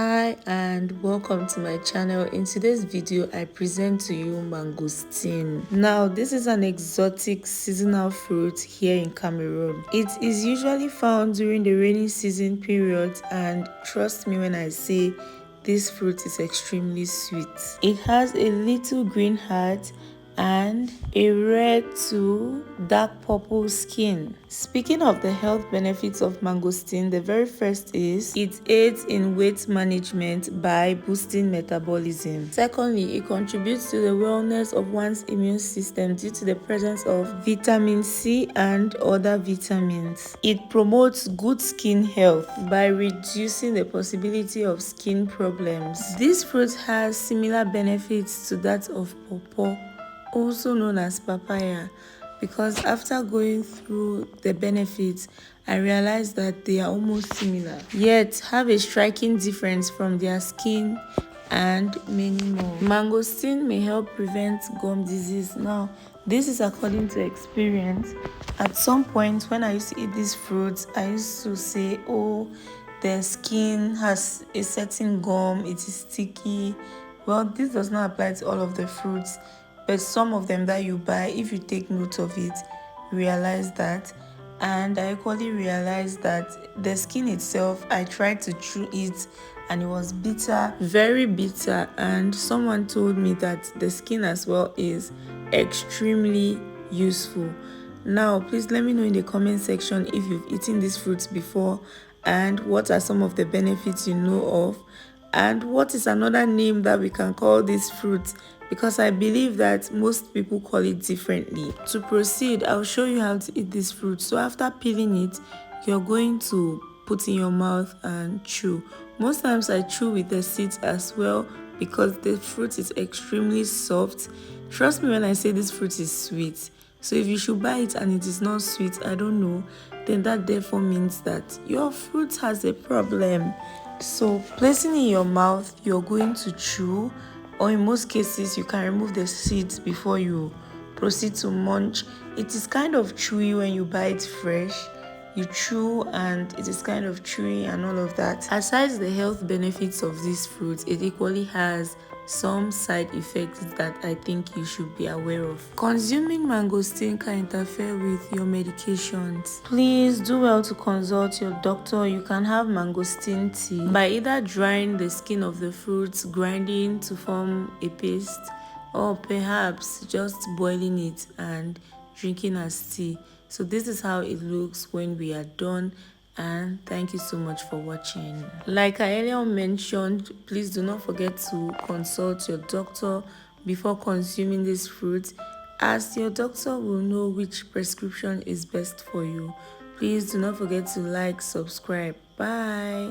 Hi and welcome to my channel. In today's video I present to you mangosteen. Now this is an exotic seasonal fruit here in Cameroon. It is usually found during the rainy season period, and trust me when I say this fruit is extremely sweet. It has a little green heart and a red to dark purple skin. Speaking of the health benefits of mangosteen, the very first is it aids in weight management by boosting metabolism. Secondly, it contributes to the wellness of one's immune system due to the presence of vitamin C and other vitamins. It promotes good skin health by reducing the possibility of skin problems. This fruit has similar benefits to that of pawpaw, also known as papaya, because after going through the benefits I realized that they are almost similar, yet have a striking difference from their skin and many more. Mangosteen may help prevent gum disease. Now this is according to experience. At some point when I used to eat these fruits, I used to say, oh, the skin has a certain gum, it is sticky. Well, this does not apply to all of the fruits, but some of them that you buy, if you take note of it, realize that. And I equally realized that the skin itself, I tried to chew it and it was bitter, very bitter, and someone told me that the skin as well is extremely useful. Now please let me know in the comment section if you've eaten these fruits before, and what are some of the benefits you know of, and what is another name that we can call this fruit, because I believe that most people call it differently. To proceed, I'll show you how to eat this fruit. So after peeling it, you're going to put in your mouth and chew. Most times I chew with the seeds as well because the fruit is extremely soft. Trust me when I say this fruit is sweet. So if you should buy it and it is not sweet, I don't know, then that therefore means that your fruit has a problem. So placing in your mouth, you're going to chew, or in most cases you can remove the seeds before you proceed to munch. It is kind of chewy when you buy it fresh. You chew and it is kind of chewy and all of that. Aside the health benefits of this fruit, it equally has some side effects that I think you should be aware of. Consuming mangosteen can interfere with your medications. Please do well to consult your doctor. You can have mangosteen tea by either drying the skin of the fruits, grinding to form a paste, or perhaps just boiling it and drinking as tea. So this is how it looks when we are done, and thank you so much for watching. Like I earlier mentioned, please do not forget to consult your doctor before consuming this fruit, as your doctor will know which prescription is best for you. Please do not forget to like, subscribe. Bye.